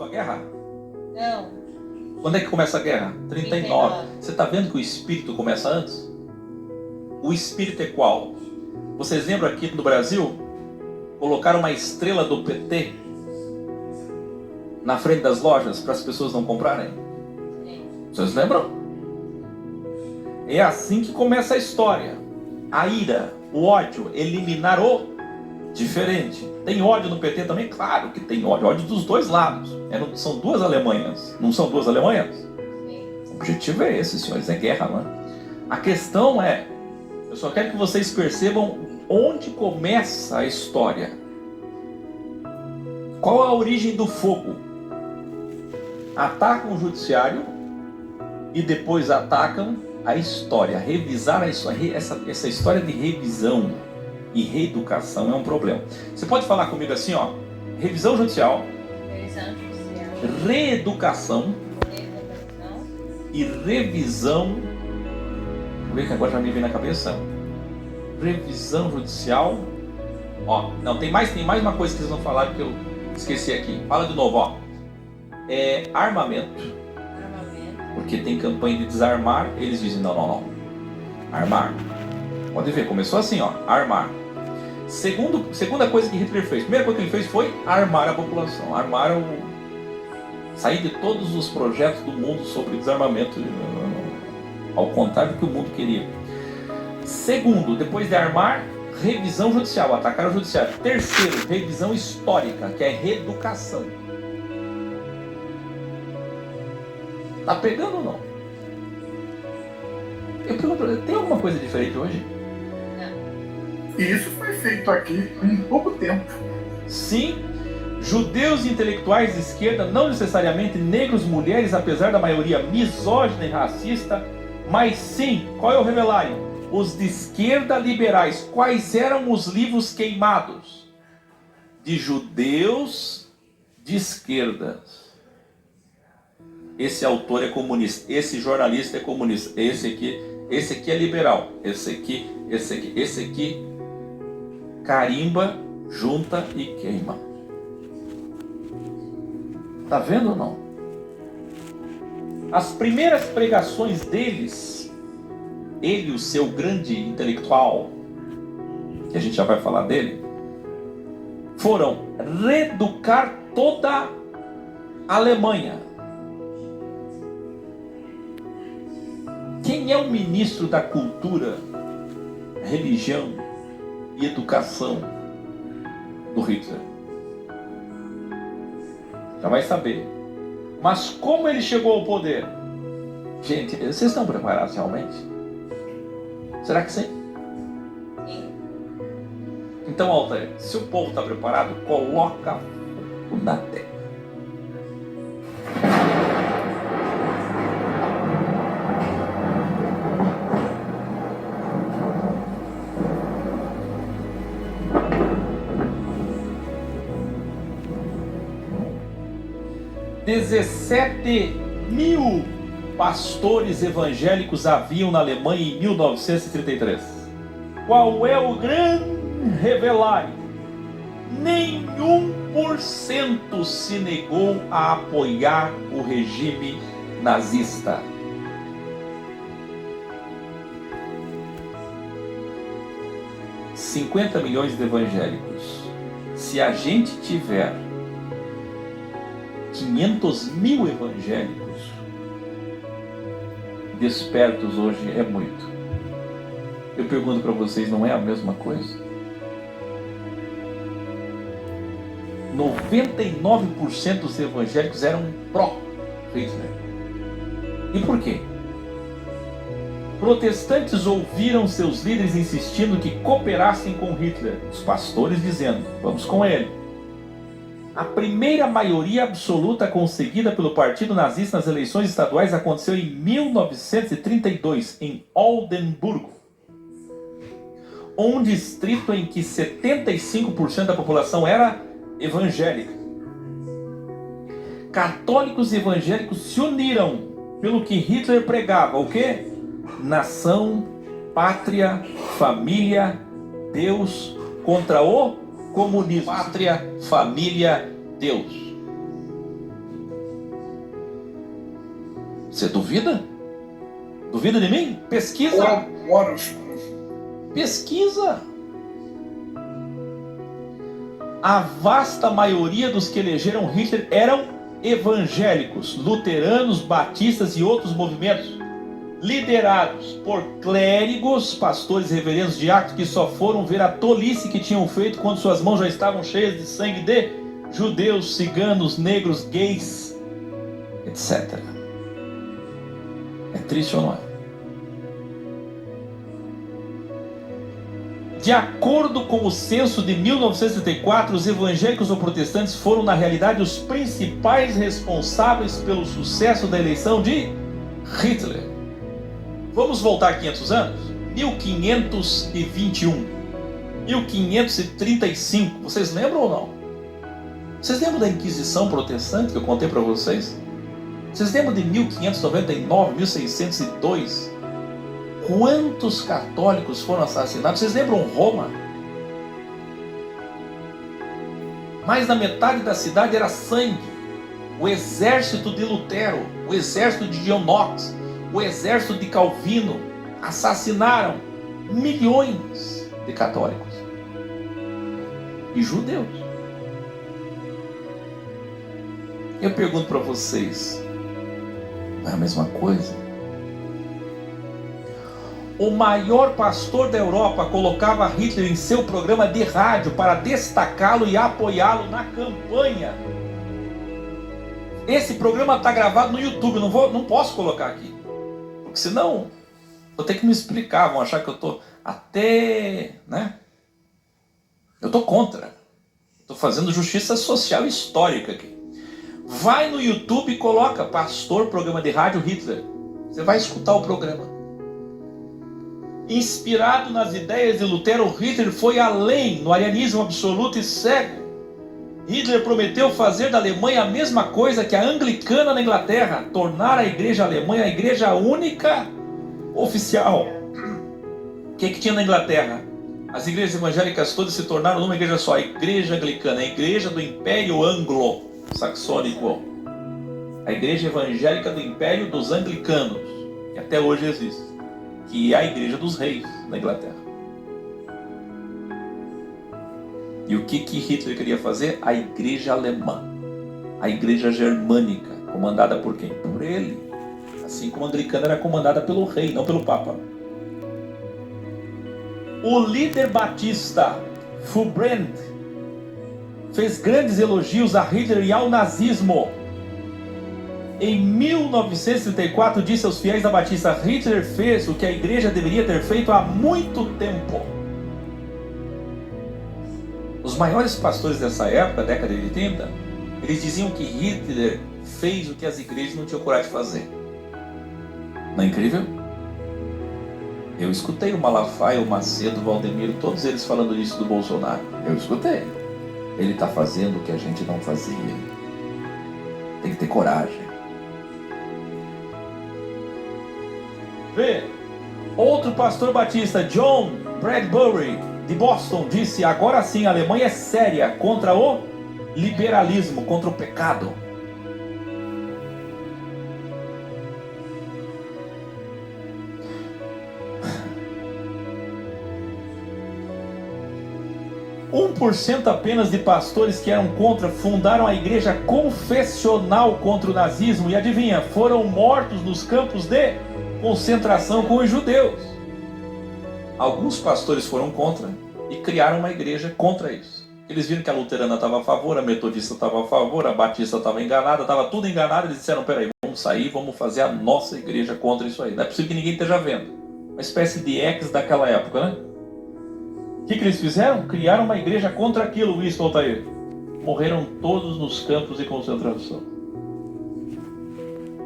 começou a guerra? Não. Quando é que começa a guerra? 39. Você está vendo que o espírito começa antes? O espírito é qual? Vocês lembram aqui no Brasil? Colocaram uma estrela do PT na frente das lojas para as pessoas não comprarem? Sim. Vocês lembram? É assim que começa a história. A ira, o ódio, eliminar o diferente. Tem ódio no PT também? Claro que tem ódio. Ódio dos dois lados. São duas Alemanhas. Não são duas Alemanhas? Sim. O objetivo é esse, senhores. É guerra, não é? A questão é, eu só quero que vocês percebam onde começa a história. Qual a origem do fogo? Atacam o judiciário e depois atacam a história. Revisar a história. Essa história de revisão e reeducação é um problema. Você pode falar comigo assim, ó? Revisão judicial, reeducação e revisão. Vou ver que agora já me vem na cabeça. Revisão judicial. Ó, não, tem mais uma coisa que vocês vão falar que eu esqueci aqui. Fala de novo, ó. Armamento. Porque tem campanha de desarmar, eles dizem não. Armar. Pode ver, começou assim, ó, armar. Segunda coisa que Hitler fez. Primeira coisa que ele fez foi armar a população. Sair de todos os projetos do mundo sobre desarmamento, ao contrário do que o mundo queria. Segundo, depois de armar, revisão judicial, atacar o judiciário. Terceiro, revisão histórica, que é reeducação. Tá pegando ou não? Eu pergunto, tem alguma coisa diferente hoje? Não. E isso foi feito aqui em pouco tempo. Sim, judeus e intelectuais de esquerda, não necessariamente negros, mulheres, apesar da maioria misógina e racista, mas sim, qual é o revelário? Os de esquerda liberais. Quais eram os livros queimados? De judeus de esquerda. Esse autor é comunista, esse jornalista é comunista, esse aqui é liberal, esse aqui carimba, junta e queima. Tá vendo ou não? As primeiras pregações deles, ele, o seu grande intelectual, que a gente já vai falar dele, foram reeducar toda a Alemanha. Quem é o ministro da cultura, religião e educação do Hitler? Já vai saber. Mas como ele chegou ao poder? Gente, vocês estão preparados realmente? Será que sim? Sim. Então, Altair, se o povo está preparado, coloca fogo na terra. $17.000 pastores evangélicos haviam na Alemanha em 1933. Qual é o grande revelário? Nenhum por cento se negou a apoiar o regime nazista. $50 milhões de evangélicos. Se a gente tiver 500.000 evangélicos despertos hoje, é muito. Eu pergunto para vocês, não é a mesma coisa? 99% dos evangélicos eram pró-Hitler. E por quê? Protestantes ouviram seus líderes insistindo que cooperassem com Hitler, os pastores dizendo, vamos com ele. A primeira maioria absoluta conseguida pelo partido nazista nas eleições estaduais aconteceu em 1932, em Oldenburgo, um distrito em que 75% da população era evangélica. Católicos e evangélicos se uniram pelo que Hitler pregava, o quê? Nação, pátria, família, Deus contra o comunismo. Pátria, família, Deus. Você duvida? Duvida de mim? Pesquisa. Pesquisa. A vasta maioria dos que elegeram Hitler eram evangélicos, luteranos, batistas e outros movimentos, liderados por clérigos, pastores, reverendos, diáconos, que só foram ver a tolice que tinham feito quando suas mãos já estavam cheias de sangue de judeus, ciganos, negros, gays, etc. É triste ou não é? De acordo com o censo de 1934, os evangélicos ou protestantes foram, na realidade, os principais responsáveis pelo sucesso da eleição de Hitler. Vamos voltar 500 anos? 1521, 1535, vocês lembram ou não? Vocês lembram da Inquisição protestante que eu contei para vocês? Vocês lembram de 1599, 1602? Quantos católicos foram assassinados? Vocês lembram Roma? Mais da metade da cidade era sangue. O exército de Lutero, o exército de John Knox, o exército de Calvino assassinaram milhões de católicos e judeus. Eu pergunto para vocês, não é a mesma coisa? O maior pastor da Europa colocava Hitler em seu programa de rádio para destacá-lo e apoiá-lo na campanha. Esse programa está gravado no YouTube, não posso colocar aqui, porque senão vou ter que me explicar, vão achar que eu estou até, né? Eu estou contra, estou fazendo justiça social histórica aqui. Vai no YouTube e coloca pastor, programa de rádio Hitler, você vai escutar o programa. Inspirado nas ideias de Lutero, Hitler foi além no arianismo absoluto e cego. Hitler prometeu fazer da Alemanha a mesma coisa que a anglicana na Inglaterra, tornar a igreja alemã a igreja única oficial. O que tinha na Inglaterra? As igrejas evangélicas todas se tornaram numa igreja só, a igreja anglicana, a igreja do Império Anglo-Saxônico, a igreja evangélica do Império dos Anglicanos, que até hoje existe, que é a igreja dos reis na Inglaterra. E o que Hitler queria fazer? A igreja alemã, a igreja germânica, comandada por quem? Por ele. Assim como a anglicana era comandada pelo rei, não pelo papa. O líder batista Furbrand fez grandes elogios a Hitler e ao nazismo. Em 1934 disse aos fiéis da Batista: Hitler fez o que a igreja deveria ter feito há muito tempo. Os maiores pastores dessa época, década de 30, eles diziam que Hitler fez o que as igrejas não tinham coragem de fazer. Não é incrível? Eu escutei o Malafaia, o Macedo, o Valdemiro, todos eles falando isso do Bolsonaro. Eu escutei. Ele está fazendo o que a gente não fazia. Tem que ter coragem. Vê, outro pastor batista, John Bradbury, de Boston, disse: agora sim a Alemanha é séria contra o liberalismo, contra o pecado. % apenas de pastores que eram contra fundaram a igreja confessional contra o nazismo e adivinha, foram mortos nos campos de concentração com os judeus. Alguns pastores foram contra e criaram uma igreja contra isso. Eles viram que a luterana estava a favor, a metodista estava a favor, a batista estava enganada, estava tudo enganado. Eles disseram: peraí, vamos sair, vamos fazer a nossa igreja contra isso aí. Não é possível que ninguém esteja vendo. Uma espécie de ex daquela época, né? O que eles fizeram? Criaram uma igreja contra aquilo, Winston Altair. Morreram todos nos campos de concentração.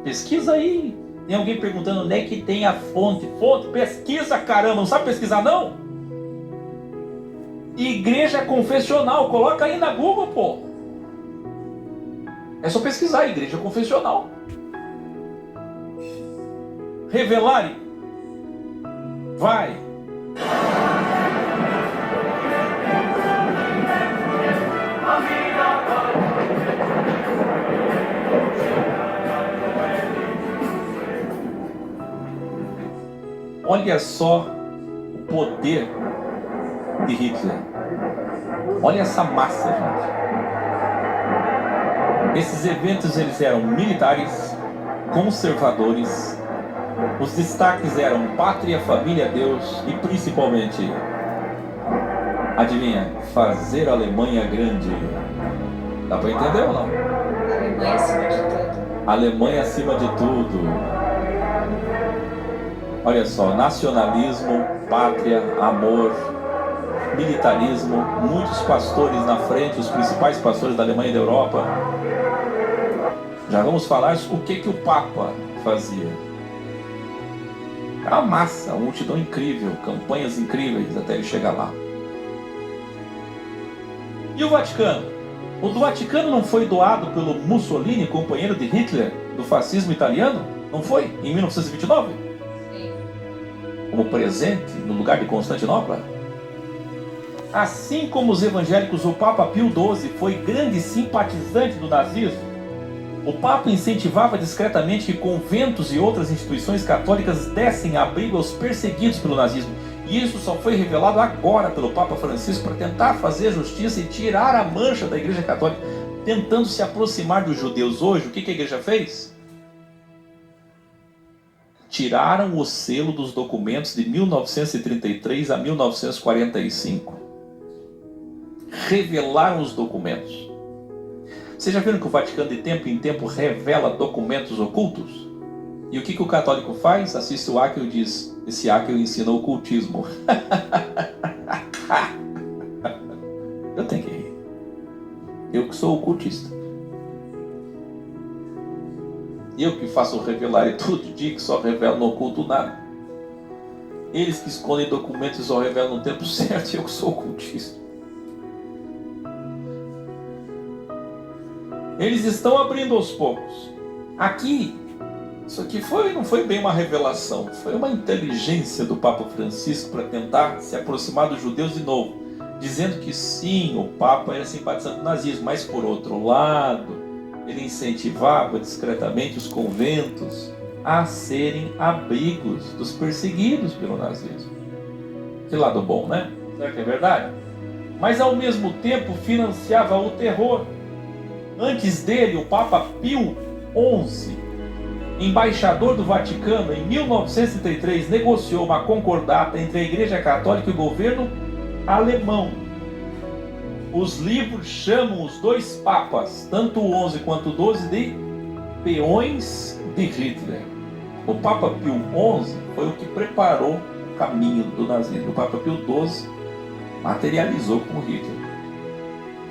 Pesquisa aí. Tem alguém perguntando onde é que tem a fonte. Fonte, pesquisa, caramba. Não sabe pesquisar, não? Igreja confessional. Coloca aí na Google, pô. É só pesquisar, igreja confessional. Revelare. Vai. Olha só o poder de Hitler. Olha essa massa, gente. Esses eventos eles eram militares, conservadores. Os destaques eram pátria, família, Deus e principalmente, adivinha, fazer a Alemanha grande. Dá para entender ou não? Alemanha acima de tudo. Alemanha acima de tudo. Olha só, nacionalismo, pátria, amor, militarismo, muitos pastores na frente, os principais pastores da Alemanha e da Europa. Já vamos falar o que o Papa fazia. Era uma massa, uma multidão incrível, campanhas incríveis até ele chegar lá. E o Vaticano? O do Vaticano não foi doado pelo Mussolini, companheiro de Hitler, do fascismo italiano? Não foi? Em 1929? Sim. Como presente no lugar de Constantinopla? Assim como os evangélicos, o Papa Pio XII foi grande simpatizante do nazismo. O Papa incentivava discretamente que conventos e outras instituições católicas dessem abrigo aos perseguidos pelo nazismo. E isso só foi revelado agora pelo Papa Francisco para tentar fazer justiça e tirar a mancha da Igreja Católica, tentando se aproximar dos judeus. Hoje, o que a Igreja fez? Tiraram o selo dos documentos de 1933 a 1945. Revelaram os documentos. Vocês já viram que o Vaticano de tempo em tempo revela documentos ocultos? E o que o católico faz? Assiste o Áquio e diz: esse Áquio ensina ocultismo. Eu tenho que rir. Eu que sou ocultista. Eu que faço revelar e todo dia que só revelo no oculto nada. Eles que escondem documentos e só revelam no tempo certo, eu que sou ocultista. Eles estão abrindo aos poucos. Aqui, isso aqui não foi bem uma revelação, foi uma inteligência do Papa Francisco para tentar se aproximar dos judeus de novo, dizendo que sim, o Papa era simpatizante do nazismo, mas por outro lado, ele incentivava discretamente os conventos a serem abrigos dos perseguidos pelo nazismo. Que lado bom, né? Será que é verdade? Mas ao mesmo tempo financiava o terror. Antes dele, o Papa Pio XI, embaixador do Vaticano, em 1933, negociou uma concordata entre a Igreja Católica e o governo alemão. Os livros chamam os dois papas, tanto o XI quanto o XII, de peões de Hitler. O Papa Pio XI foi o que preparou o caminho do nazismo. O Papa Pio XII materializou com Hitler.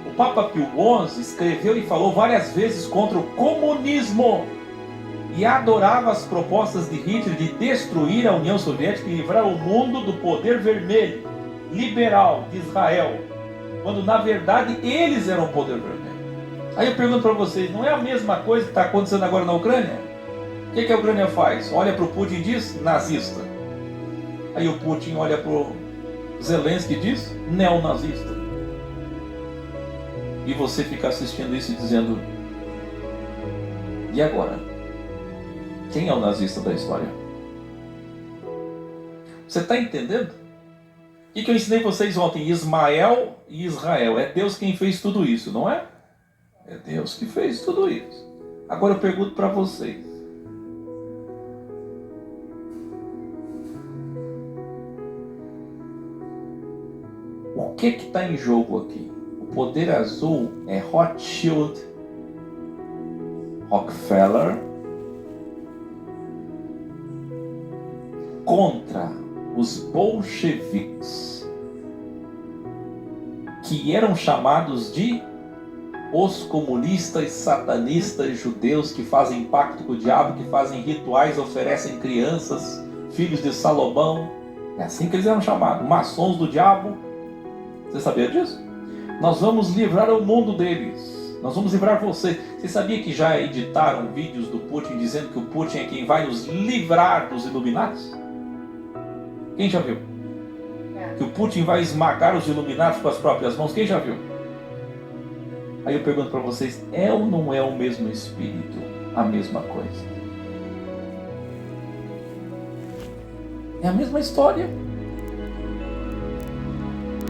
O Papa Pio XI escreveu e falou várias vezes contra o comunismo e adorava as propostas de Hitler de destruir a União Soviética e livrar o mundo do poder vermelho, liberal de Israel, quando na verdade eles eram o poder vermelho. Aí eu pergunto para vocês, não é a mesma coisa que está acontecendo agora na Ucrânia? O que a Ucrânia faz? Olha para o Putin e diz nazista. Aí o Putin olha para o Zelensky e diz neonazista. E você fica assistindo isso e dizendo: e agora? Quem é o nazista da história? Você está entendendo? O que eu ensinei vocês ontem? Ismael e Israel. É Deus quem fez tudo isso, não é? É Deus que fez tudo isso. Agora eu pergunto para vocês: o que está em jogo aqui? O poder azul é Rothschild, Rockefeller, contra os bolcheviques, que eram chamados de os comunistas satanistas judeus que fazem pacto com o diabo, que fazem rituais, oferecem crianças, filhos de Salomão. É assim que eles eram chamados, maçons do diabo. Você sabia disso? Nós vamos livrar o mundo deles. Nós vamos livrar você. Você sabia que já editaram vídeos do Putin dizendo que o Putin é quem vai nos livrar dos Illuminatis? Quem já viu? Que o Putin vai esmagar os Illuminatis com as próprias mãos? Quem já viu? Aí eu pergunto para vocês, é ou não é o mesmo espírito? A mesma coisa? É a mesma história.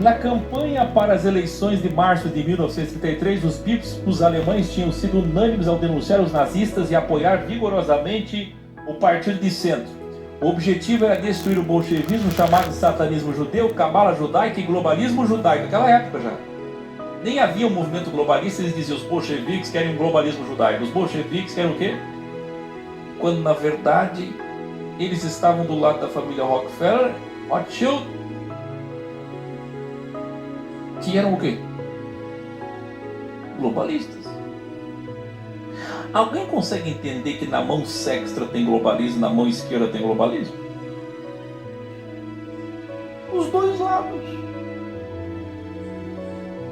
Na campanha para as eleições de março de 1933, os bispos alemães tinham sido unânimes ao denunciar os nazistas e apoiar vigorosamente o partido de centro. O objetivo era destruir o bolchevismo, chamado satanismo judeu, cabala judaica e globalismo judaico. Naquela época já. Nem havia um movimento globalista, eles diziam os bolcheviques querem um globalismo judaico. Os bolcheviques querem o quê? Quando na verdade eles estavam do lado da família Rockefeller, Rothschild, que eram o quê? Globalistas. Alguém consegue entender que na mão sexta tem globalismo, na mão esquerda tem globalismo? Os dois lados.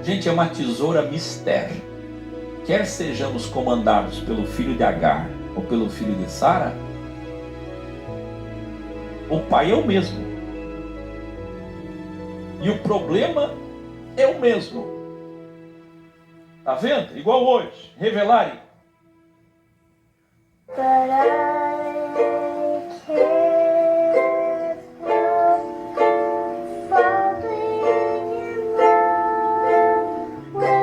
Gente, é uma tesoura mistério. Quer sejamos comandados pelo filho de Agar ou pelo filho de Sara, o pai é o mesmo. E o problema é o mesmo. Tá vendo? Igual hoje. Revelarem. But I can't help falling in love with you.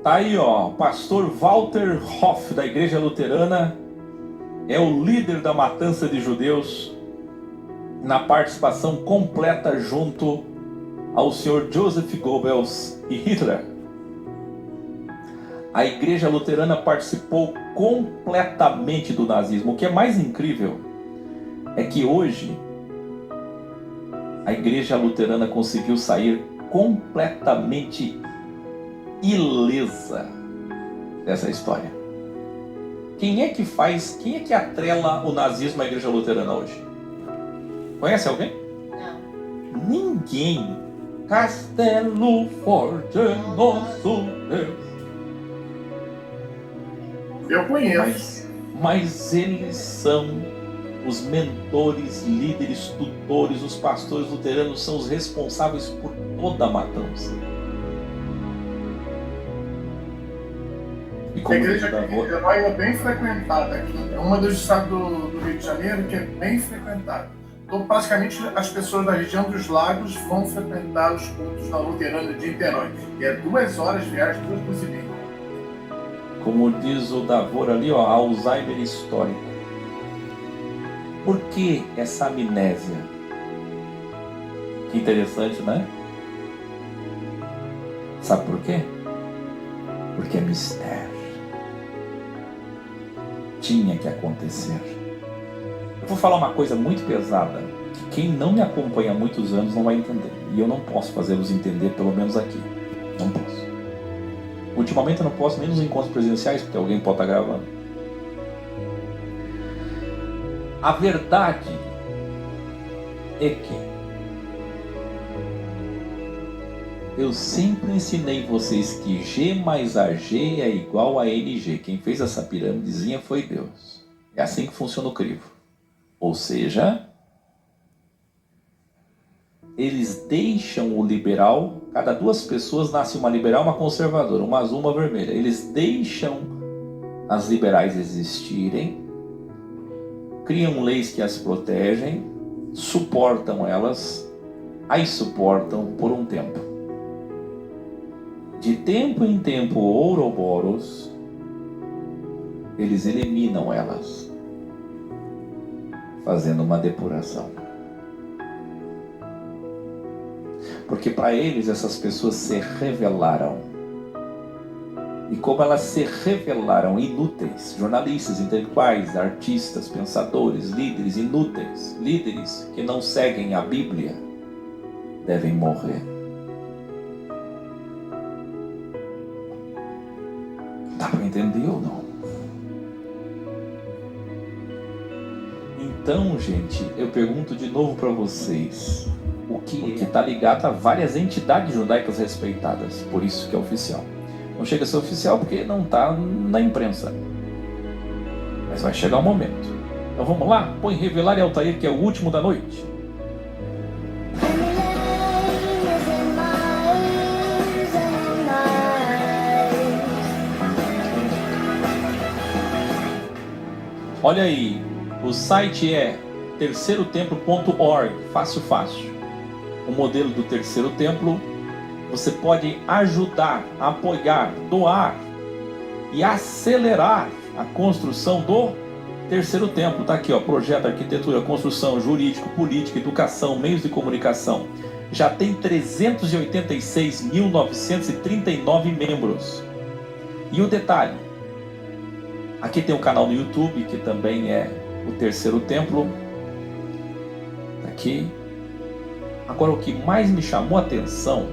Tá aí, ó, o pastor Walter Hoff, da Igreja Luterana, é o líder da matança de judeus na participação completa junto ao senhor Joseph Goebbels e Hitler. A Igreja Luterana participou completamente do nazismo. O que é mais incrível é que hoje a Igreja Luterana conseguiu sair completamente ilesa dessa história. Quem é que atrela o nazismo à Igreja Luterana hoje? Conhece alguém? Não. Ninguém. Castelo forte, nosso Deus. Eu conheço. Mas eles são os mentores, líderes, tutores, os pastores luteranos são os responsáveis por toda a matança. E A como igreja diz aqui em Niterói é bem frequentada aqui. É uma dos estados do Rio de Janeiro que é bem frequentada. Então, praticamente, as pessoas da região dos lagos vão frequentar os cultos da Luterana de Niterói. E é 2 horas de viagem, 2 e meia. como diz o Davor ali, ó, Alzheimer histórico. Por que essa amnésia? Que interessante, né? Sabe por quê? Porque é mistério. Tinha que acontecer. Eu vou falar uma coisa muito pesada, que quem não me acompanha há muitos anos não vai entender. E eu não posso fazê-los entender, pelo menos aqui. Não posso. Ultimamente eu não posso nem nos encontros presenciais, porque alguém pode estar gravando. A verdade é que eu sempre ensinei vocês que G mais AG é igual a NG. Quem fez essa pirâmidezinha foi Deus. É assim que funciona o crivo. Ou seja, eles deixam o liberal, cada 2 pessoas nasce uma liberal e uma conservadora, uma azul e uma vermelha. Eles deixam as liberais existirem, criam leis que as protegem, suportam elas, as suportam por um tempo. De tempo em tempo, ouroboros, eles eliminam elas, fazendo uma depuração. Porque para eles essas pessoas se revelaram. E como elas se revelaram inúteis, jornalistas, intelectuais, artistas, pensadores, líderes inúteis, líderes que não seguem a Bíblia, devem morrer. Dá para entender ou não? Então, gente, eu pergunto de novo para vocês, o que está ligado a várias entidades judaicas respeitadas, por isso que é oficial. Não chega a ser oficial porque não está na imprensa, mas vai chegar o momento. Então vamos lá, põe Revelar e Altair, que é o último da noite. Olha aí, o site é terceirotemplo.org, fácil. O modelo do terceiro templo, você pode ajudar, apoiar, doar e acelerar a construção do terceiro templo. Tá aqui, ó, projeto, arquitetura, construção, jurídico, política, educação, meios de comunicação. Já tem 386.939 membros. E o detalhe, aqui tem um canal no YouTube, que também é o terceiro templo. Aqui. Agora, o que mais me chamou a atenção,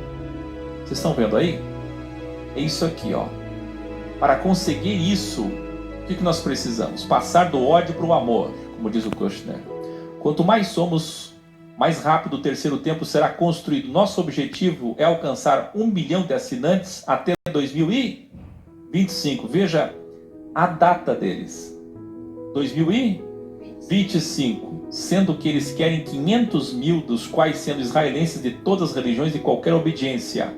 vocês estão vendo aí? É isso aqui, ó. Para conseguir isso, o que nós precisamos? Passar do ódio para o amor, como diz o Kushner. Quanto mais somos, mais rápido o terceiro templo será construído. Nosso objetivo é alcançar 1 bilhão de assinantes até 2025. Veja a data deles. 2025. Sendo que eles querem 500 mil, dos quais sendo israelenses de todas as religiões e qualquer obediência.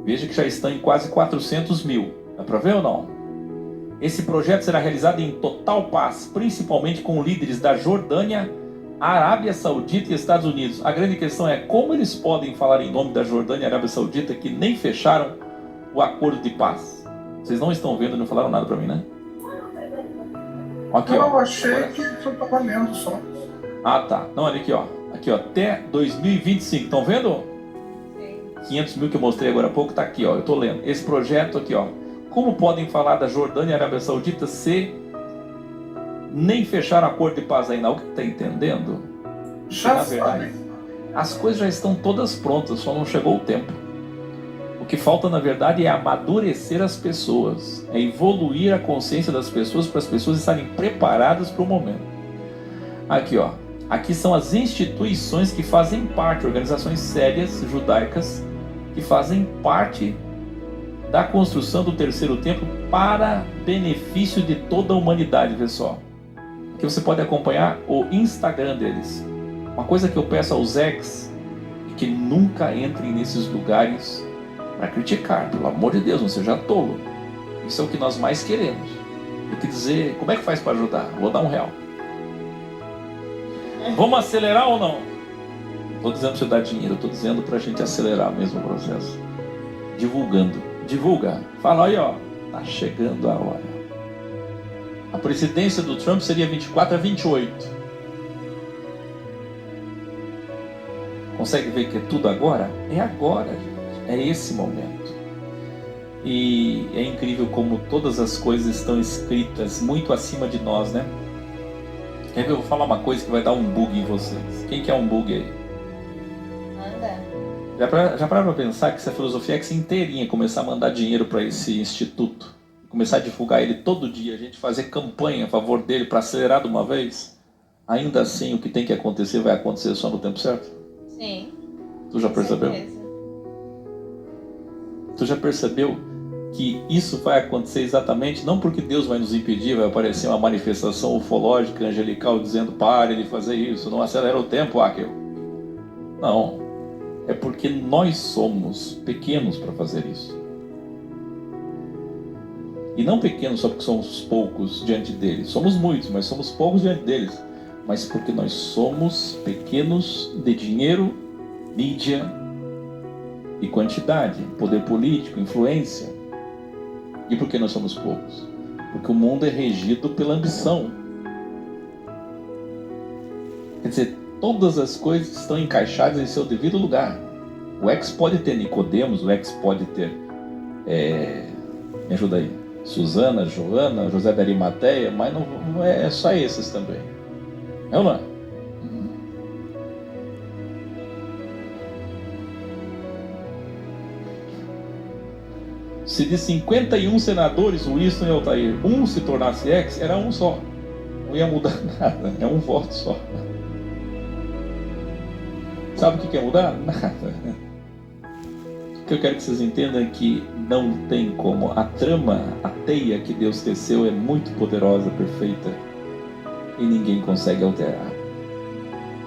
Veja que já estão em quase 400 mil. Dá para ver ou não? Esse projeto será realizado em total paz, principalmente com líderes da Jordânia, Arábia Saudita e Estados Unidos. A grande questão é como eles podem falar em nome da Jordânia e Arábia Saudita, que nem fecharam o acordo de paz. Vocês não estão vendo, não falaram nada para mim, né? Aqui, Eu ó. achei que eu estava lendo só. Ah, tá. Não, olha aqui, ó. Aqui, ó. Até 2025. Estão vendo? Sim. 500 mil que eu mostrei agora há pouco, tá aqui, ó. Eu tô lendo. Esse projeto aqui, ó. Como podem falar da Jordânia e Arábia Saudita se nem fecharam acordo de paz ainda? Alguém tá entendendo? Já Na verdade, sabem. as coisas já estão todas prontas, só não chegou o tempo. O que falta, na verdade, é amadurecer as pessoas. É evoluir a consciência das pessoas para as pessoas estarem preparadas para o momento. Aqui, ó. Aqui são as instituições que fazem parte, organizações sérias, judaicas, que fazem parte da construção do terceiro templo para benefício de toda a humanidade, pessoal. Aqui você pode acompanhar o Instagram deles. Uma coisa que eu peço aos ex é que nunca entrem nesses lugares para criticar, pelo amor de Deus, não seja tolo. Isso é o que nós mais queremos. Eu quero dizer, como é que faz para ajudar? Vou dar R$1. Vamos acelerar ou não? Estou dizendo para você dar dinheiro, estou dizendo para a gente acelerar mesmo o processo. Divulgando. Divulga. Fala aí, ó. Tá chegando a hora. A presidência do Trump seria 24 a 28. Consegue ver que é tudo agora? É agora, gente. É esse momento. E é incrível como todas as coisas estão escritas muito acima de nós, né? Quer ver? Eu vou falar uma coisa que vai dar um bug em vocês. Quem que é um bug aí? Manda. Já para pensar que se a Filosofia X inteirinha começar a mandar dinheiro para esse instituto, começar a divulgar ele todo dia, a gente fazer campanha a favor dele para acelerar de uma vez, ainda assim o que tem que acontecer vai acontecer só no tempo certo? Sim. Tu já percebeu? Certeza. Tu já percebeu que isso vai acontecer exatamente não porque Deus vai nos impedir, vai aparecer uma manifestação ufológica, angelical, dizendo pare de fazer isso, não acelera o tempo, Akel. Não, é porque nós somos pequenos para fazer isso. E não pequenos só porque somos poucos diante deles, somos muitos, mas somos poucos diante deles, mas porque nós somos pequenos de dinheiro, mídia e quantidade, poder político, influência. E por que nós somos poucos? Porque o mundo é regido pela ambição. Quer dizer, todas as coisas estão encaixadas em seu devido lugar. O ex pode ter Nicodemos, o ex pode ter, me ajuda aí, Susana, Joana, José da Arimateia, mas não é só esses também. É ou não é? Se de 51 senadores, Winston e Altair, um se tornasse ex, era um só. Não ia mudar nada, é um voto só. Sabe o que ia mudar? Nada. O que eu quero que vocês entendam é que não tem como. A trama, a teia que Deus teceu é muito poderosa, perfeita, e ninguém consegue alterar,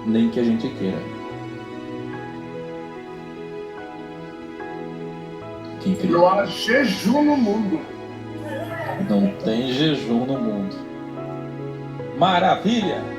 nem que a gente queira. Que incrível. Não há jejum no mundo. Não tem jejum no mundo. Maravilha!